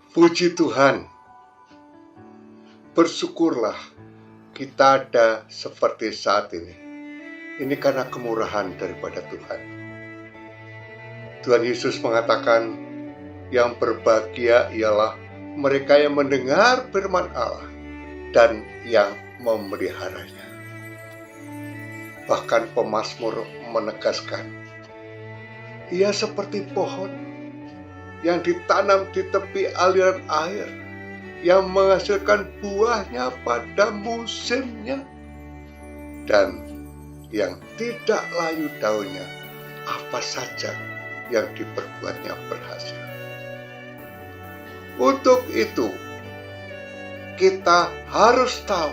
Puji Tuhan, bersyukurlah kita ada seperti saat ini. Ini karena kemurahan daripada Tuhan. Tuhan Yesus mengatakan, yang berbahagia ialah mereka yang mendengar firman Allah dan yang memeliharanya. Bahkan pemazmur menegaskan, ia seperti pohon yang ditanam di tepi aliran air, yang menghasilkan buahnya pada musimnya, dan yang tidak layu daunnya, apa saja yang diperbuatnya berhasil. Untuk itu, kita harus tahu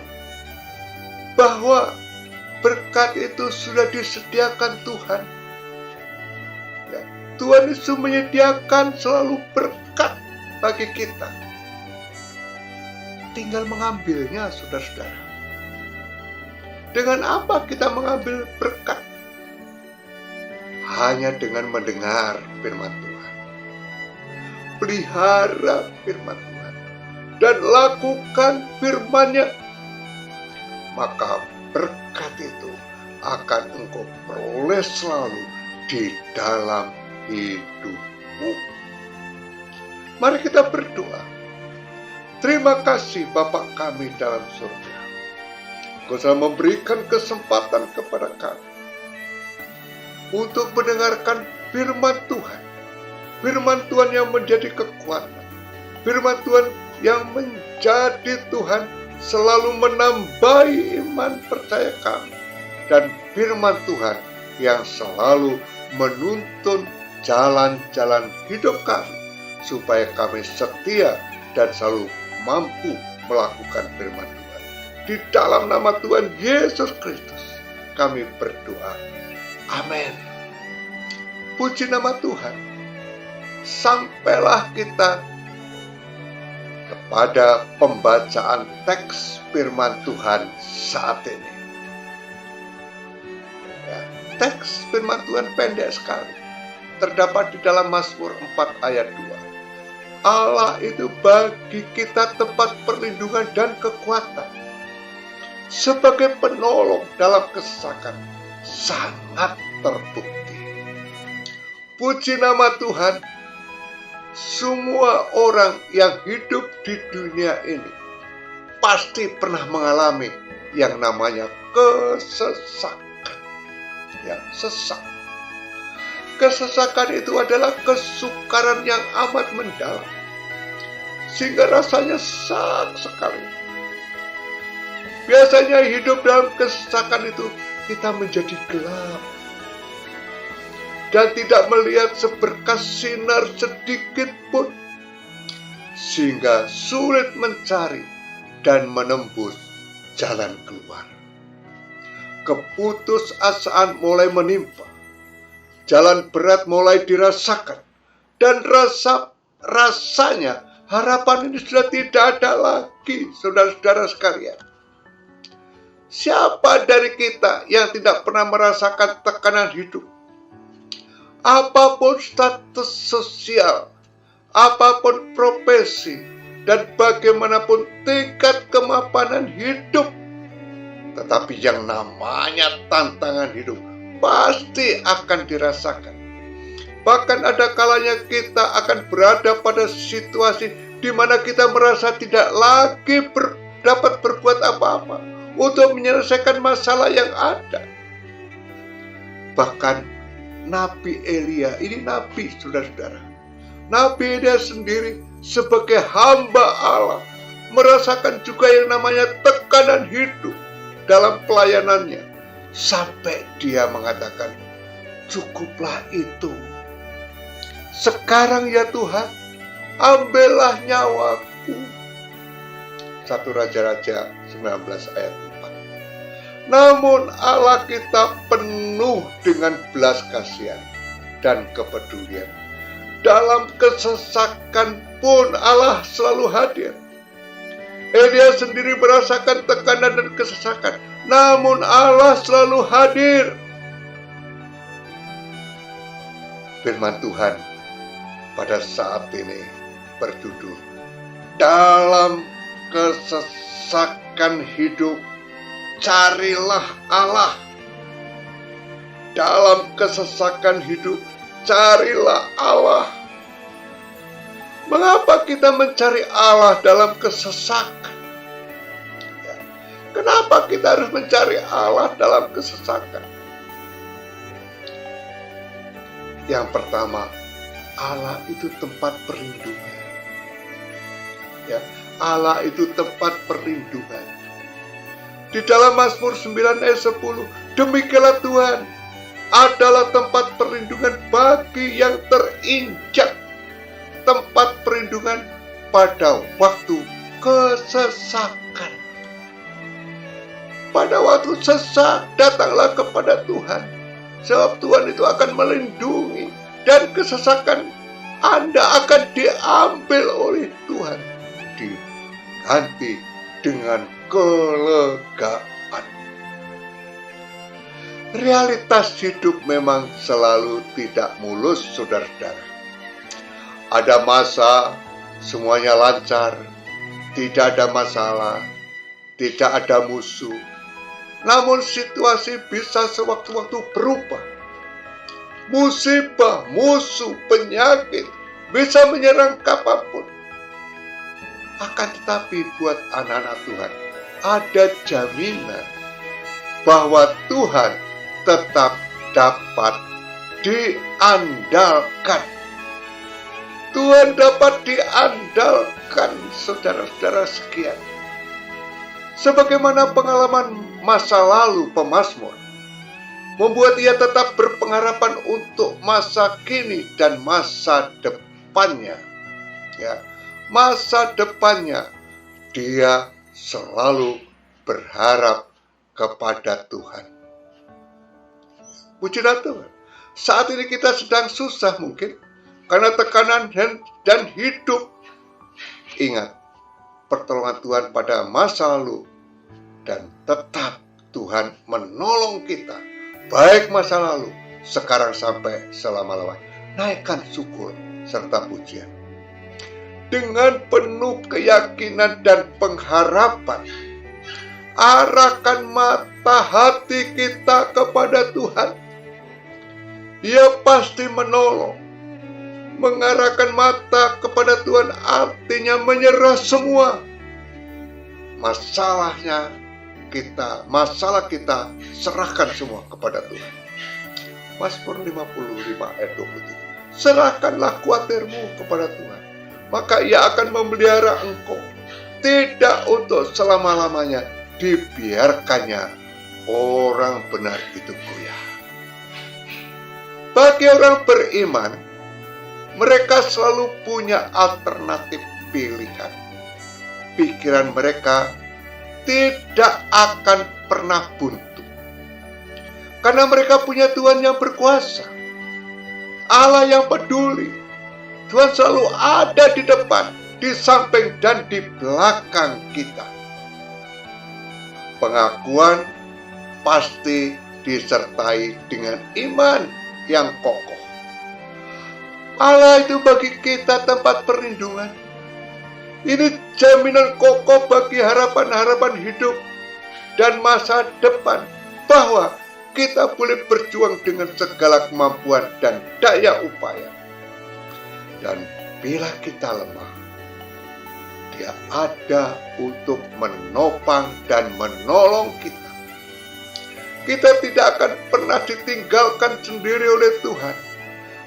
bahwa berkat itu sudah disediakan Tuhan. Tuhan Yesus menyediakan selalu berkat bagi kita. Tinggal mengambilnya, saudara-saudara. Dengan apa kita mengambil berkat? Hanya dengan mendengar firman Tuhan. Pelihara firman Tuhan dan lakukan firman-Nya. Maka berkat itu akan engkau peroleh selalu di dalam hidupmu. Mari kita berdoa. Terima kasih Bapa kami dalam surga. Engkau telah memberikan kesempatan kepada kami untuk mendengarkan firman Tuhan. Firman Tuhan yang menjadi kekuatan. Firman Tuhan yang menjadi Tuhan selalu menambahi iman percaya kami. Dan firman Tuhan yang selalu menuntun jalan-jalan hidup kami, supaya kami setia dan selalu mampu melakukan firman Tuhan. Di dalam nama Tuhan Yesus Kristus kami berdoa. Amin. Puji nama Tuhan. Sampailah kita kepada pembacaan teks firman Tuhan saat ini. Teks firman Tuhan pendek sekali. Terdapat di dalam Mazmur 4 ayat 2. Allah itu bagi kita tempat perlindungan dan kekuatan. Sebagai penolong dalam kesesakan, sangat terbukti. Puji nama Tuhan. Semua orang yang hidup di dunia ini pasti pernah mengalami yang namanya kesesakan. Ya, sesak. Kesesakan itu adalah kesukaran yang amat mendalam, sehingga rasanya sak sekali. Biasanya hidup dalam kesesakan itu kita menjadi gelap dan tidak melihat seberkas sinar sedikit pun, sehingga sulit mencari dan menembus jalan keluar. Keputusasaan mulai menimpa. Jalan berat mulai dirasakan. Dan rasanya harapan ini sudah tidak ada lagi, saudara-saudara sekalian. Siapa dari kita yang tidak pernah merasakan tekanan hidup? Apapun status sosial, apapun profesi, dan bagaimanapun tingkat kemapanan hidup, tetapi yang namanya tantangan hidup pasti akan dirasakan. Bahkan ada kalanya kita akan berada pada situasi di mana kita merasa tidak lagi dapat berbuat apa-apa untuk menyelesaikan masalah yang ada. Bahkan Nabi Elia, ini nabi, saudara-saudara. Nabi Elia sendiri sebagai hamba Allah merasakan juga yang namanya tekanan hidup dalam pelayanannya. Sampai dia mengatakan, cukuplah itu. Sekarang ya Tuhan, ambillah nyawaku. 1 Raja-Raja 19 ayat 4. Namun Allah kita penuh dengan belas kasihan dan kepedulian. Dalam kesesakan pun Allah selalu hadir. Elia sendiri merasakan tekanan dan kesesakan, namun Allah selalu hadir. Firman Tuhan pada saat ini berjudul Dalam kesesakan hidup, carilah Allah. Dalam kesesakan hidup, carilah Allah. Mengapa kita mencari Allah dalam kesesakan? Kenapa kita harus mencari Allah dalam kesesakan? Yang pertama, Allah itu tempat perlindungan. Ya, Allah itu tempat perlindungan. Di dalam Mazmur 9 ayat 10, demikianlah Tuhan adalah tempat perlindungan bagi yang terinjak, tempat perlindungan pada waktu kesesakan. Pada waktu sesak, datanglah kepada Tuhan, sebab Tuhan itu akan melindungi, dan kesesakan Anda akan diambil oleh Tuhan, diganti dengan kelegaan. Realitas hidup memang selalu tidak mulus, saudara-saudara. Ada masa semuanya lancar, tidak ada masalah, tidak ada musuh. Namun situasi bisa sewaktu-waktu berubah. Musibah, musuh, penyakit bisa menyerang kapanpun. Akan tetapi buat anak-anak Tuhan, ada jaminan bahwa Tuhan tetap dapat diandalkan. Tuhan dapat diandalkan, saudara-saudara sekalian. Sebagaimana pengalaman masa lalu pemazmur membuat ia tetap berpengharapan untuk masa kini dan masa depannya. Ya, masa depannya dia selalu berharap kepada Tuhan. Pujilah Tuhan. Saat ini kita sedang susah mungkin karena tekanan dan hidup. Ingat pertolongan Tuhan pada masa lalu, dan tetap Tuhan menolong kita, baik masa lalu, sekarang sampai selama-lamanya. Naikkan syukur serta pujian. Dengan penuh keyakinan dan pengharapan, arahkan mata hati kita kepada Tuhan. Dia pasti menolong. Mengarahkan mata kepada Tuhan artinya menyerah semua. Masalah kita serahkan semua kepada Tuhan. Mazmur 55 ayat 23. Serahkanlah khawatirmu kepada Tuhan, maka Ia akan memelihara engkau. Tidak untuk selama-lamanya dibiarkannya orang benar itu goyah. Bagi orang beriman, mereka selalu punya alternatif pilihan. Pikiran mereka tidak akan pernah buntu, karena mereka punya Tuhan yang berkuasa, Allah yang peduli. Tuhan selalu ada di depan, di samping, dan di belakang kita. Pengakuan pasti disertai dengan iman yang kokoh. Allah itu bagi kita tempat perlindungan. Ini jaminan kokoh bagi harapan-harapan hidup dan masa depan, bahwa kita boleh berjuang dengan segala kemampuan dan daya upaya. Dan bila kita lemah, Dia ada untuk menopang dan menolong kita. Kita tidak akan pernah ditinggalkan sendiri oleh Tuhan.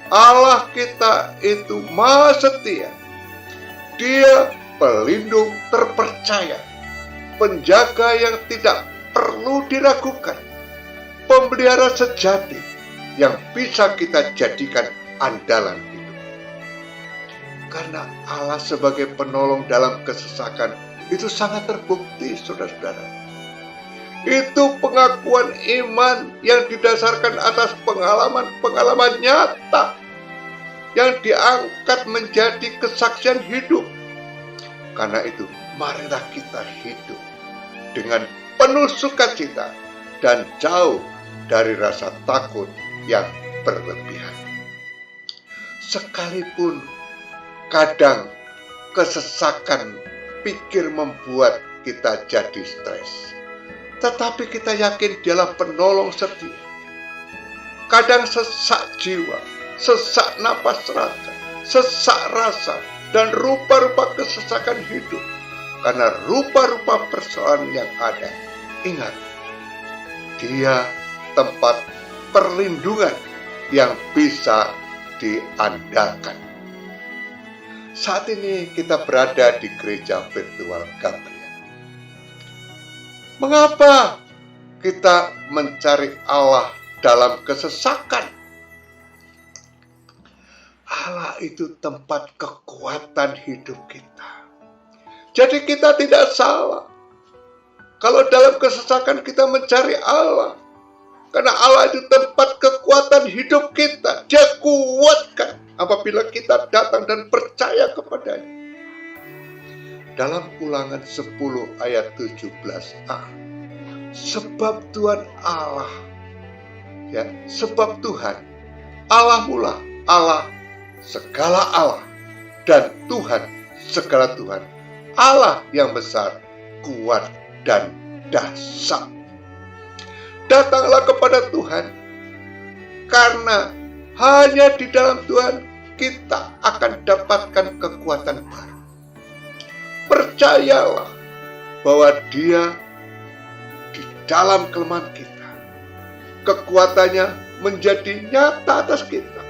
Allah kita itu Maha Setia. Dia pelindung terpercaya, penjaga yang tidak perlu diragukan, pemelihara sejati yang bisa kita jadikan andalan hidup. Karena Allah sebagai penolong dalam kesesakan itu sangat terbukti, saudara-saudara. Itu pengakuan iman yang didasarkan atas pengalaman-pengalaman nyata yang diangkat menjadi kesaksian hidup. Karena itu, marilah kita hidup dengan penuh sukacita dan jauh dari rasa takut yang berlebihan. Sekalipun kadang kesesakan pikir membuat kita jadi stres. Tetapi kita yakin Dialah penolong setia. Kadang sesak jiwa, sesak napas raga, sesak rasa, dan rupa-rupa kesesakan hidup. Karena rupa-rupa persoalan yang ada. Ingat, Dia tempat perlindungan yang bisa diandalkan. Saat ini kita berada di gereja virtual Gabriel. Mengapa kita mencari Allah dalam kesesakan? Allah itu tempat kekuatan hidup kita. Jadi kita tidak salah kalau dalam kesesakan kita mencari Allah. Karena Allah itu tempat kekuatan hidup kita. Dia kuatkan apabila kita datang dan percaya kepadanya. Dalam Ulangan 10 ayat 17a. Sebab Tuhan Allah. Ya, sebab Tuhan Allah mula Allah segala Allah dan Tuhan segala Tuhan. Allah yang besar, kuat dan dahsyat. Datanglah kepada Tuhan, karena hanya di dalam Tuhan kita akan dapatkan kekuatan baru. Percayalah bahwa Dia di dalam kelemahan kita. Kekuatannya menjadi nyata atas kita.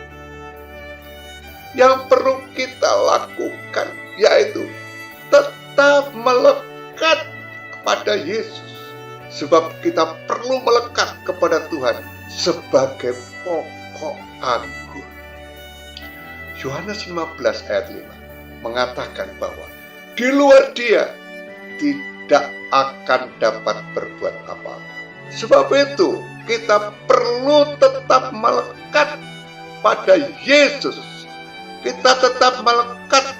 Yang perlu kita lakukan yaitu tetap melekat kepada Yesus. Sebab kita perlu melekat kepada Tuhan sebagai pokok anggur. Yohanes 15 ayat 5 mengatakan bahwa di luar Dia tidak akan dapat berbuat apa-apa. Sebab itu kita perlu tetap melekat pada Yesus. Kita tetap melekat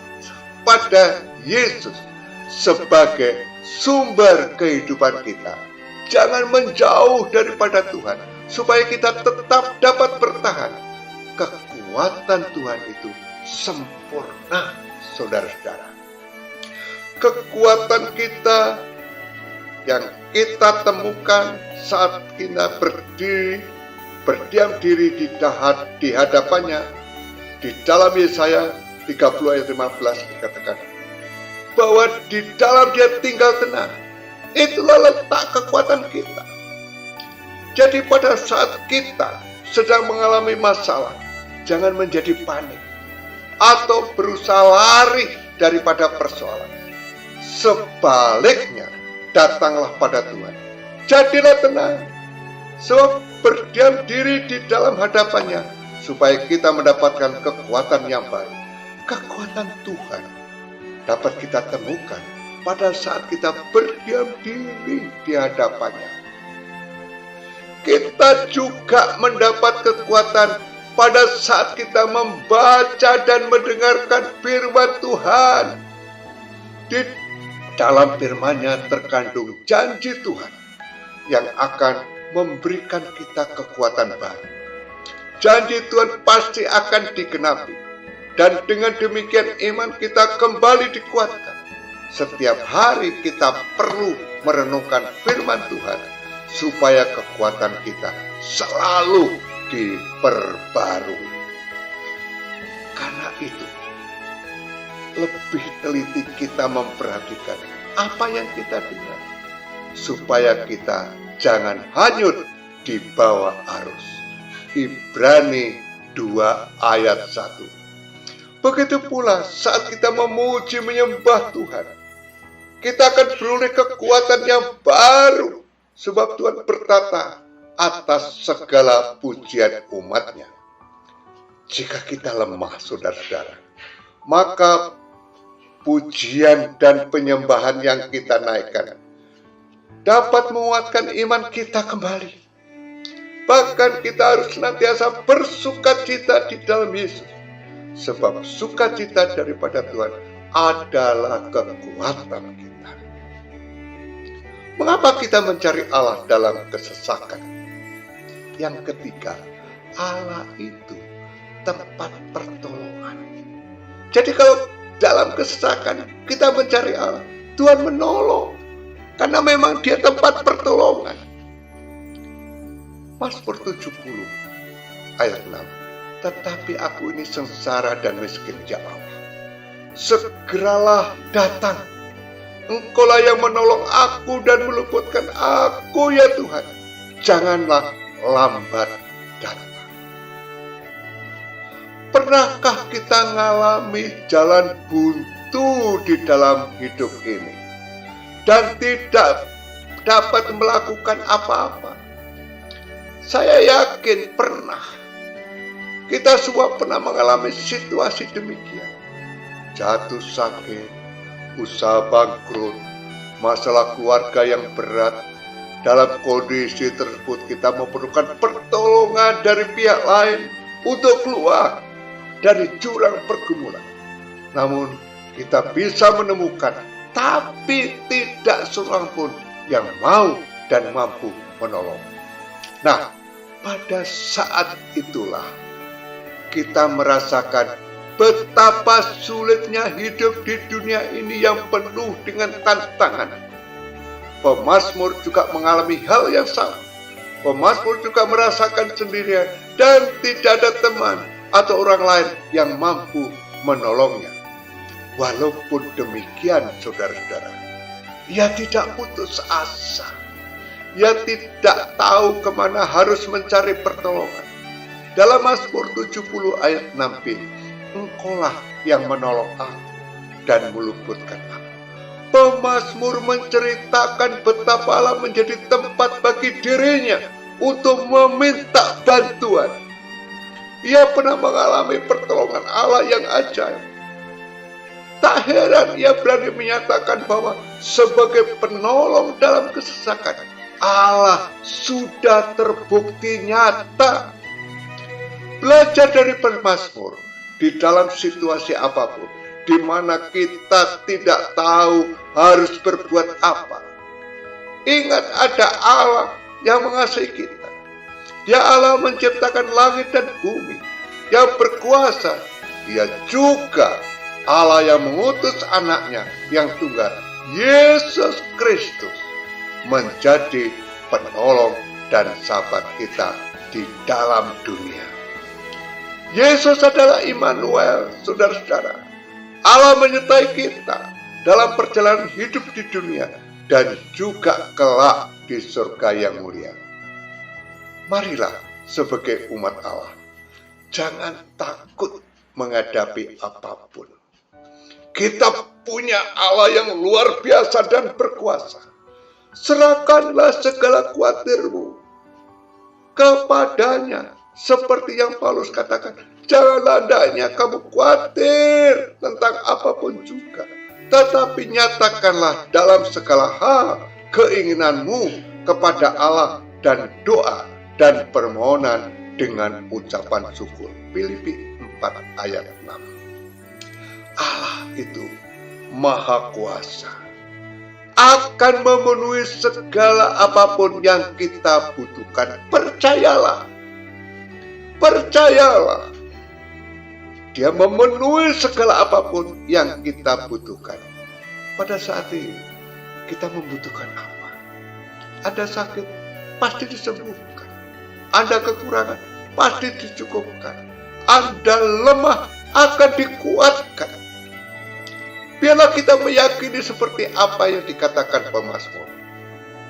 pada Yesus sebagai sumber kehidupan kita. Jangan menjauh daripada Tuhan, supaya kita tetap dapat bertahan. Kekuatan Tuhan itu sempurna, saudara-saudara. Kekuatan kita yang kita temukan saat kita berdiam diri di hadapannya, di dalam Yesaya 30 ayat 15 dikatakan bahwa di dalam Dia tinggal tenang. Itulah letak kekuatan kita. Jadi pada saat kita sedang mengalami masalah, jangan menjadi panik atau berusaha lari daripada persoalan. Sebaliknya, datanglah pada Tuhan. Jadilah tenang, sebab berdiam diri di dalam hadapannya, supaya kita mendapatkan kekuatan yang baru. Kekuatan Tuhan dapat kita temukan pada saat kita berdiam diri di hadapannya. Kita juga mendapat kekuatan pada saat kita membaca dan mendengarkan firman Tuhan. Di dalam firman-Nya terkandung janji Tuhan yang akan memberikan kita kekuatan baru. Janji Tuhan pasti akan digenapi, dan dengan demikian iman kita kembali dikuatkan. Setiap hari kita perlu merenungkan firman Tuhan supaya kekuatan kita selalu diperbarui. Karena itu, lebih teliti kita memperhatikan apa yang kita dengar, supaya kita jangan hanyut di bawah arus. Ibrani 2 ayat 1. Begitu pula saat kita memuji menyembah Tuhan, kita akan beroleh kekuatan yang baru, sebab Tuhan bertata atas segala pujian umat-Nya. Jika kita lemah, saudara-saudara, maka pujian dan penyembahan yang kita naikkan dapat menguatkan iman kita kembali. Bahkan kita harus senantiasa bersukacita di dalam Yesus, sebab sukacita daripada Tuhan adalah kekuatan kita. Mengapa kita mencari Allah dalam kesesakan? Yang ketiga, Allah itu tempat pertolongan. Jadi kalau dalam kesesakan kita mencari Allah, Tuhan menolong. Karena memang Dia tempat pertolongan. Mazmur 70 ayat 6. Tetapi aku ini sengsara dan miskin, ya Allah. Segeralah datang. Engkaulah yang menolong aku dan meluputkan aku, ya Tuhan. Janganlah lambat datang. Pernahkah kita mengalami jalan buntu di dalam hidup ini dan tidak dapat melakukan apa-apa? Saya yakin pernah. Kita semua pernah mengalami situasi demikian. Jatuh sakit, usaha bangkrut, masalah keluarga yang berat. Dalam kondisi tersebut kita memerlukan pertolongan dari pihak lain untuk keluar dari jurang pergumulan. Namun kita bisa menemukan, tapi tidak seorang pun yang mau dan mampu menolong. Nah, pada saat itulah kita merasakan betapa sulitnya hidup di dunia ini yang penuh dengan tantangan. Pemazmur juga mengalami hal yang sama. Pemazmur juga merasakan sendirian dan tidak ada teman atau orang lain yang mampu menolongnya. Walaupun demikian, saudara-saudara, ia tidak putus asa. Ia tidak tahu kemana harus mencari pertolongan. Dalam Mazmur 70 ayat 6b, Engkaulah yang menolong aku dan meluputkan aku. Pemazmur menceritakan betapa Allah menjadi tempat bagi dirinya untuk meminta bantuan. Ia pernah mengalami pertolongan Allah yang ajaib. Tak heran ia berani menyatakan bahwa sebagai penolong dalam kesesakan, Allah sudah terbukti nyata. Belajar dari pemazmur. Di dalam situasi apapun, di mana kita tidak tahu harus berbuat apa. Ingat, ada Allah yang mengasihi kita. Dia Allah menciptakan langit dan bumi, yang berkuasa. Dia juga Allah yang mengutus anaknya yang tunggal, Yesus Kristus, menjadi penolong dan sahabat kita di dalam dunia. Yesus adalah Immanuel, saudara-saudara. Allah menyertai kita dalam perjalanan hidup di dunia dan juga kelak di surga yang mulia. Marilah sebagai umat Allah, jangan takut menghadapi apapun. Kita punya Allah yang luar biasa dan berkuasa. Serahkanlah segala khawatirmu kepadanya. Seperti yang Paulus katakan, janganlah hendaknya kamu khawatir tentang apapun juga, tetapi nyatakanlah dalam segala hal keinginanmu kepada Allah dan doa dan permohonan dengan ucapan syukur. Filipi 4 ayat 6. Allah itu Maha Kuasa, akan memenuhi segala apapun yang kita butuhkan. Percayalah, Dia memenuhi segala apapun yang kita butuhkan. Pada saat ini, kita membutuhkan apa? Ada sakit, pasti disembuhkan. Ada kekurangan, pasti dicukupkan. Anda lemah, akan dikuatkan. Biarlah kita meyakini seperti apa yang dikatakan pemazmur.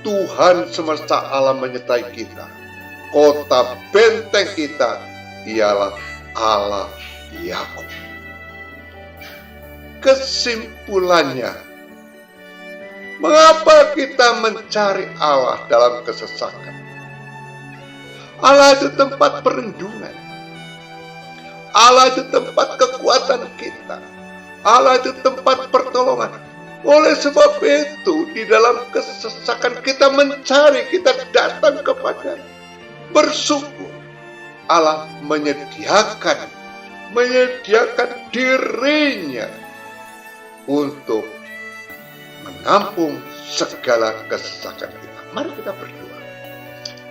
Tuhan semesta alam menyertai kita. Kota benteng kita ialah Allah Yakub. Kesimpulannya, mengapa kita mencari Allah dalam kesesakan? Allah itu tempat perlindungan. Allah itu tempat kekuatan kita. Allah itu tempat pertolongan. Oleh sebab itu, di dalam kesesakan kita mencari, kita datang kepada-Nya. Bersyukur Allah menyediakan dirinya untuk menampung segala kesesakan kita. Mari kita berdoa.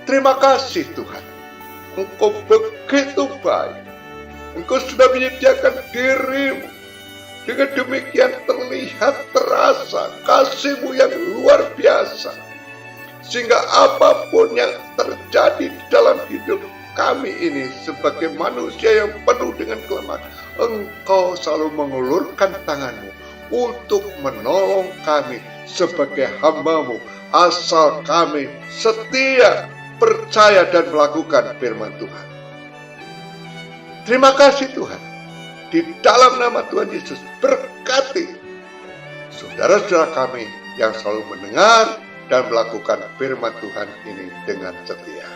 Terima kasih Tuhan, Engkau begitu baik. Engkau sudah menyediakan dirimu Dengan demikian terlihat terasa kasih-Mu yang luar biasa. Sehingga apapun yang terjadi dalam hidup kami ini sebagai manusia yang penuh dengan kelemahan, Engkau selalu mengulurkan tangan-Mu untuk menolong kami sebagai hamba-Mu, asal kami setia, percaya dan melakukan firman Tuhan. Terima kasih Tuhan. Di dalam nama Tuhan Yesus, berkati saudara-saudara kami yang selalu mendengar dan melakukan firman Tuhan ini dengan setia.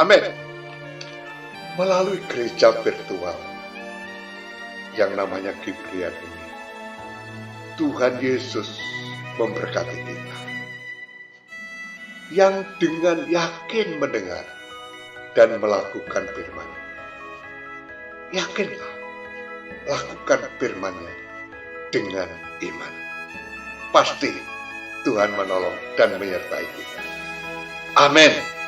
Amin. Melalui gereja virtual yang namanya Kibrian ini, Tuhan Yesus memberkati kita. Yang dengan yakin mendengar dan melakukan firman. Yakinlah, lakukan firman-Nya dengan iman. Pasti Tuhan menolong dan menyertai kita. Amin.